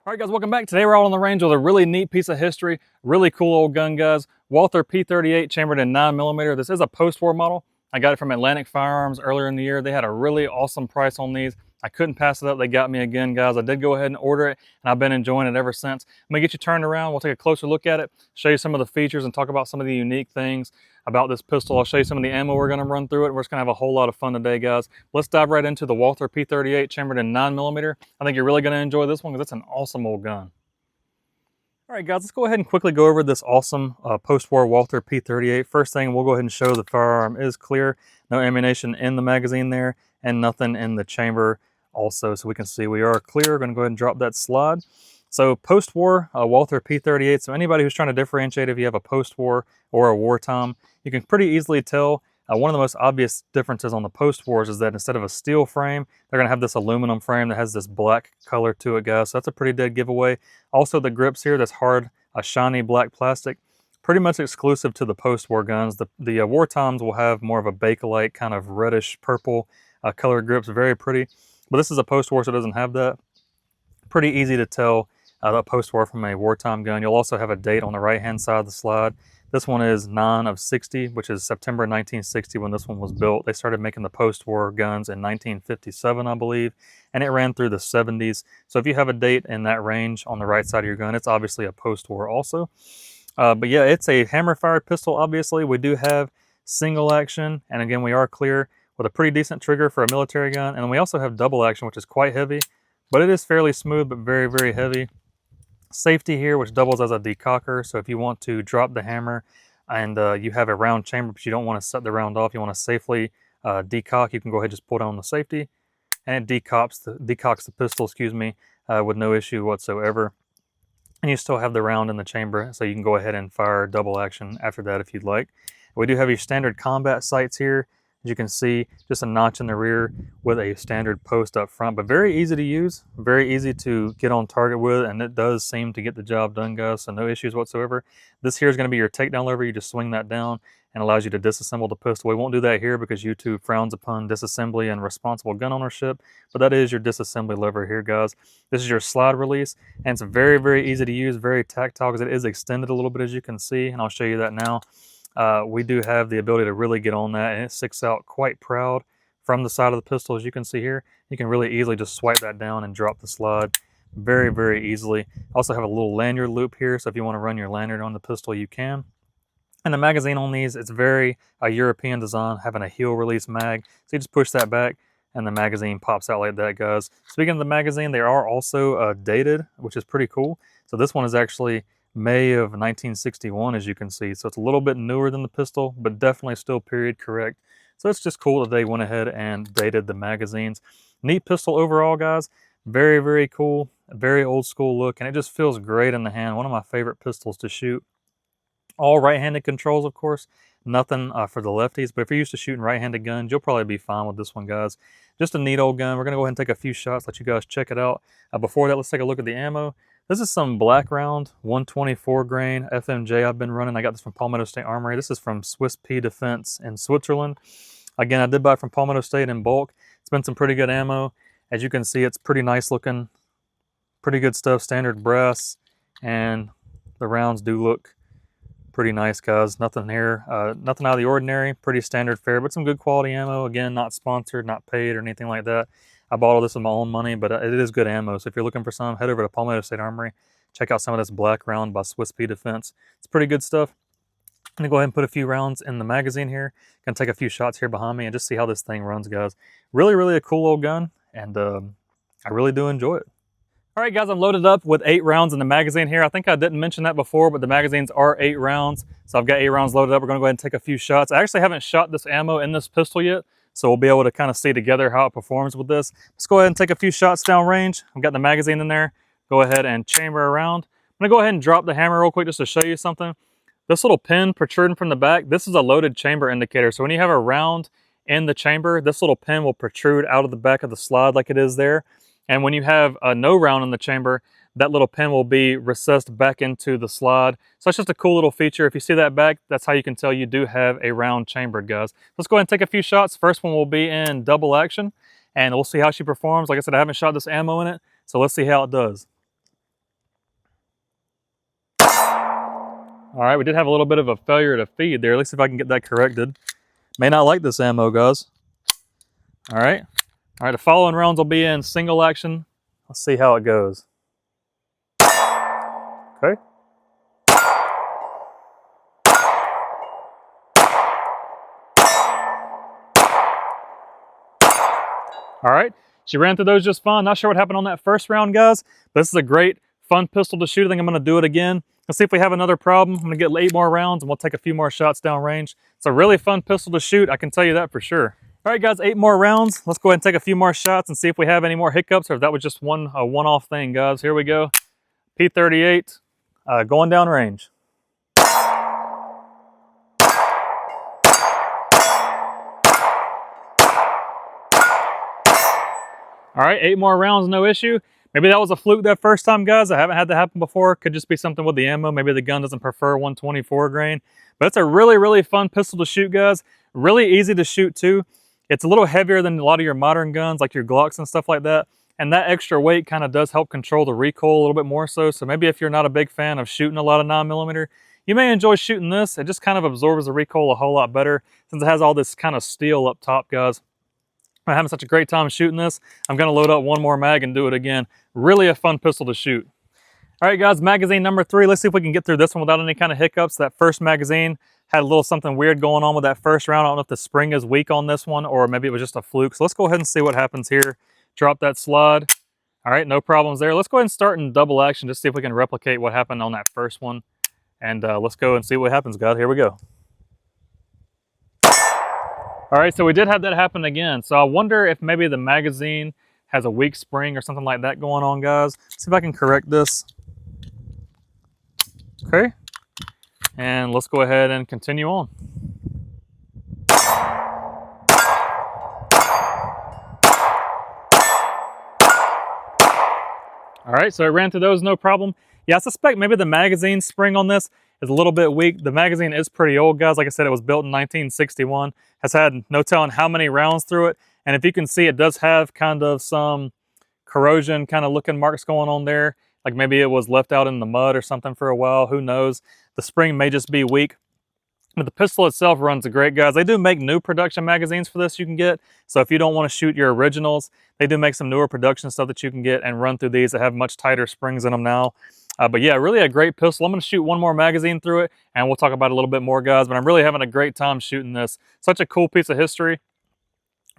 All right, guys, welcome back. Today we're out on the range with a really neat piece of history. Really cool old gun, guys. Walther P38 chambered in 9mm. This is a post-war model. I got it from Atlantic Firearms earlier in the year. They had a really awesome price on these. I couldn't pass it up. They got me again, guys. I did go ahead and order it, and I've been enjoying it ever since. I'm gonna get you turned around. We'll take a closer look at it, show you some of the features, and talk about some of the unique things about this pistol. I'll show you some of the ammo we're gonna run through it. We're just gonna have a whole lot of fun today, guys. Let's dive right into the Walther P38 chambered in 9mm. I think you're really gonna enjoy this one because it's an awesome old gun. All right, guys, let's go ahead and quickly go over this awesome post-war Walther P38. First thing, we'll go ahead and show the firearm is clear. No ammunition in the magazine there and nothing in the chamber also. So we can see we are clear. We're going to go ahead and drop that slide. So post-war Walther P38. So anybody who's trying to differentiate if you have a post-war or a wartime, you can pretty easily tell. One of the most obvious differences on the post-wars is that instead of a steel frame, they're going to have this aluminum frame that has this black color to it, guys. So that's a pretty dead giveaway. Also, the grips here, that's hard, shiny black plastic, pretty much exclusive to the post-war guns. The wartimes will have more of a Bakelite kind of reddish purple colored grips, very pretty. But this is a post-war, so it doesn't have that. Pretty easy to tell the post-war from a wartime gun. You'll also have a date on the right-hand side of the slide. This one is 9/60, which is September 1960 when this one was built. They started making the post-war guns in 1957, I believe, and it ran through the 70s. So if you have a date in that range on the right side of your gun, it's obviously a post-war also. But yeah, it's a hammer-fired pistol, obviously. We do have single action, and again, we are clear with a pretty decent trigger for a military gun. And we also have double action, which is quite heavy, but it is fairly smooth, but very, very heavy. Safety here, which doubles as a decocker. So if you want to drop the hammer and you have a round chamber, but you don't want to set the round off, you want to safely decock, you can go ahead and just pull down the safety, and it decocks the pistol, excuse me, with no issue whatsoever. And you still have the round in the chamber, so you can go ahead and fire double action after that if you'd like. We do have your standard combat sights here. As you can see, just a notch in the rear with a standard post up front, but very easy to use, very easy to get on target with, and it does seem to get the job done, guys, so no issues whatsoever. This here is going to be your takedown lever. You just swing that down and allows you to disassemble the pistol. We won't do that here because YouTube frowns upon disassembly and responsible gun ownership, but that is your disassembly lever here, guys. This is your slide release, and it's very, very easy to use, very tactile because it is extended a little bit, as you can see, and I'll show you that now. We do have the ability to really get on that, and it sticks out quite proud from the side of the pistol. As you can see here, you can really easily just swipe that down and drop the slide very, very easily. Also have a little lanyard loop here, so if you want to run your lanyard on the pistol, you can. And the magazine on these, it's very European design, having a heel release mag. So you just push that back and the magazine pops out like that, guys. Speaking of the magazine, they are also dated, which is pretty cool. So this one is actually May of 1961, as you can see. So it's a little bit newer than the pistol, but definitely still period correct. So it's just cool that they went ahead and dated the magazines. Neat pistol overall, guys. Very, very cool. Very old school look, and it just feels great in the hand. One of my favorite pistols to shoot. All right-handed controls, of course. Nothing for the lefties, but if you're used to shooting right-handed guns, you'll probably be fine with this one, guys. Just a neat old gun. We're going to go ahead and take a few shots, let you guys check it out. Before that, let's take a look at the ammo. This is some black round 124 grain FMJ I've been running. I got this from Palmetto State Armory. This is from Swiss P Defense in Switzerland. Again, I did buy it from Palmetto State in bulk. It's been some pretty good ammo. As you can see, it's pretty nice looking, pretty good stuff, standard brass, and the rounds do look pretty nice, guys. Nothing here, nothing out of the ordinary, pretty standard fare, but some good quality ammo. Again, not sponsored, not paid or anything like that. I bought all this with my own money, but it is good ammo. So if you're looking for some, head over to Palmetto State Armory. Check out some of this black round by Swiss P Defense. It's pretty good stuff. I'm gonna go ahead and put a few rounds in the magazine here. Gonna take a few shots here behind me and just see how this thing runs, guys. Really, really a cool old gun, and I really do enjoy it. All right, guys, I'm loaded up with 8 rounds in the magazine here. I think I didn't mention that before, but the magazines are 8 rounds. So I've got 8 rounds loaded up. We're gonna go ahead and take a few shots. I actually haven't shot this ammo in this pistol yet, so we'll be able to kind of see together how it performs with this. Let's go ahead and take a few shots downrange. I've got the magazine in there. Go ahead and chamber around. I'm gonna go ahead and drop the hammer real quick just to show you something. This little pin protruding from the back, this is a loaded chamber indicator. So when you have a round in the chamber, this little pin will protrude out of the back of the slide like it is there. And when you have no round in the chamber, that little pin will be recessed back into the slide. So it's just a cool little feature. If you see that back, that's how you can tell you do have a round chambered, guys. Let's go ahead and take a few shots. First one will be in double action, and we'll see how she performs. Like I said, I haven't shot this ammo in it, so let's see how it does. All right, we did have a little bit of a failure to feed there. Let's see if I can get that corrected. May not like this ammo, guys. All right. All right, the following rounds will be in single action. Let's see how it goes. Okay. All right, she ran through those just fine. Not sure what happened on that first round, guys, but this is a great, fun pistol to shoot. I think I'm gonna do it again. Let's see if we have another problem. I'm gonna get 8 more rounds and we'll take a few more shots down range. It's a really fun pistol to shoot, I can tell you that for sure. All right, guys, 8 more rounds. Let's go ahead and take a few more shots and see if we have any more hiccups or if that was just a one-off thing, guys. Here we go. P38, going down range. All right, 8 more rounds, no issue. Maybe that was a fluke that first time, guys. I haven't had that happen before. Could just be something with the ammo. Maybe the gun doesn't prefer 124 grain. But it's a really, really fun pistol to shoot, guys. Really easy to shoot, too. It's a little heavier than a lot of your modern guns, like your Glocks and stuff like that. And that extra weight kind of does help control the recoil a little bit more so. So maybe if you're not a big fan of shooting a lot of 9mm, you may enjoy shooting this. It just kind of absorbs the recoil a whole lot better since it has all this kind of steel up top, guys. I'm having such a great time shooting this. I'm gonna load up one more mag and do it again. Really a fun pistol to shoot. All right, guys, magazine number 3. Let's see if we can get through this one without any kind of hiccups. That first magazine had a little something weird going on with that first round. I don't know if the spring is weak on this one or maybe it was just a fluke. So let's go ahead and see what happens here. Drop that slide. All right, no problems there. Let's go ahead and start in double action, just see if we can replicate what happened on that first one. And let's go and see what happens, guys. Here we go. All right, so we did have that happen again. So I wonder if maybe the magazine has a weak spring or something like that going on, guys. Let's see if I can correct this. Okay, and let's go ahead and continue on. All right, so I ran through those, no problem. Yeah, I suspect maybe the magazine spring on this is a little bit weak. The magazine is pretty old, guys. Like I said, it was built in 1961. Has had no telling how many rounds through it. And if you can see, it does have kind of some corrosion kind of looking marks going on there. Like maybe it was left out in the mud or something for a while. Who knows? The spring may just be weak. But the pistol itself runs great, guys. They do make new production magazines for this you can get. So if you don't want to shoot your originals, they do make some newer production stuff that you can get and run through these that have much tighter springs in them now. But yeah, really a great pistol. I'm going to shoot one more magazine through it, and we'll talk about it a little bit more, guys. But I'm really having a great time shooting this. Such a cool piece of history.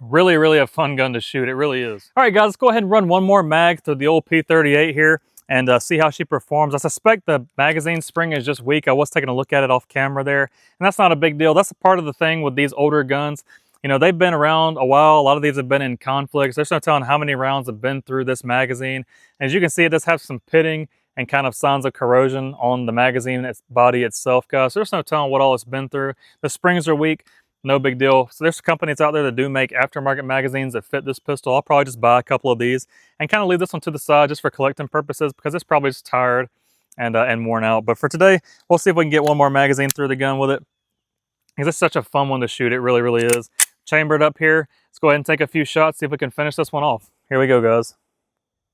Really, really a fun gun to shoot. It really is. All right, guys, let's go ahead and run one more mag through the old P38 here and see how she performs. I suspect the magazine spring is just weak. I was taking a look at it off camera there, and that's not a big deal. That's a part of the thing with these older guns. You know, they've been around a while. A lot of these have been in conflicts. There's no telling how many rounds have been through this magazine. And as you can see, it does have some pitting and kind of signs of corrosion on the magazine, its body itself, guys. There's no telling what all it's been through. The springs are weak. No big deal. So there's companies out there that do make aftermarket magazines that fit this pistol. I'll probably just buy a couple of these and kind of leave this one to the side just for collecting purposes because it's probably just tired and worn out. But for today, we'll see if we can get one more magazine through the gun with it. Because it's such a fun one to shoot. It really, really is. Chambered up here. Let's go ahead and take a few shots, see if we can finish this one off. Here we go, guys.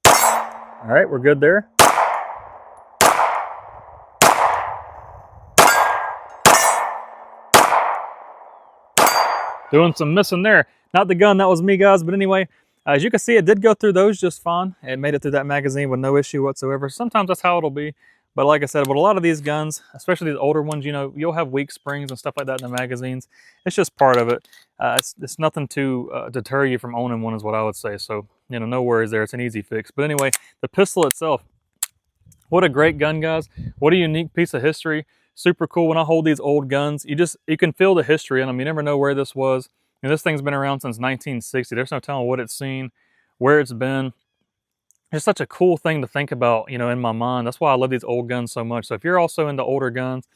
All right, we're good there. Doing some missing there. Not the gun, that was me, guys. But anyway, as you can see, it did go through those just fine. It made it through that magazine with no issue whatsoever. Sometimes that's how it'll be. But like I said, with a lot of these guns, especially these older ones, you know, you'll have weak springs and stuff like that in the magazines. It's just part of it. It's nothing to deter you from owning one is what I would say. So, you know, no worries there. It's an easy fix. But anyway, the pistol itself, what a great gun, guys. What a unique piece of history. Super cool. When I hold these old guns, you can feel the history in them. You never know where this was. You know, this thing's been around since 1960. There's no telling what it's seen, where it's been. It's such a cool thing to think about, you know, in my mind. That's why I love these old guns so much. So if you're also into older guns,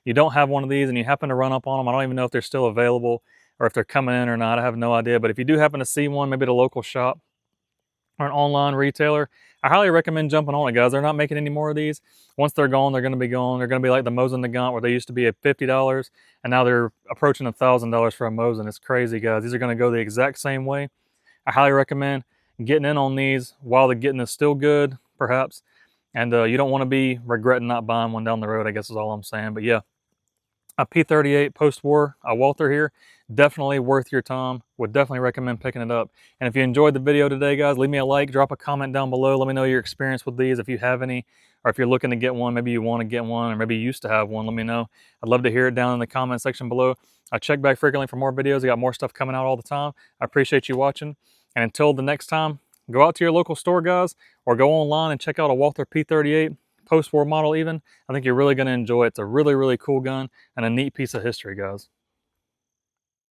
you don't have one of these and you happen to run up on them, I don't even know if they're still available or if they're coming in or not. I have no idea. But if you do happen to see one, maybe at a local shop or an online retailer, I highly recommend jumping on it, guys. They're not making any more of these. Once they're gone, they're going to be gone. They're going to be like the Mosin Nagant, where they used to be at $50 and now they're approaching $1,000 for a Mosin. It's crazy, guys. These are going to go the exact same way. I highly recommend getting in on these while the getting is still good, perhaps, and you don't want to be regretting not buying one down the road, I guess is all I'm saying. But yeah, a P38 post-war, a Walther here, definitely worth your time. Would definitely recommend picking it up. And if you enjoyed the video today, guys, leave me a like, drop a comment down below. Let me know your experience with these, if you have any, or if you're looking to get one, maybe you want to get one, or maybe you used to have one, let me know. I'd love to hear it down in the comment section below. I check back frequently for more videos. I got more stuff coming out all the time. I appreciate you watching. And until the next time, go out to your local store, guys, or go online and check out a Walther P38, post-war model even. I think you're really going to enjoy it. It's a really, really cool gun and a neat piece of history, guys.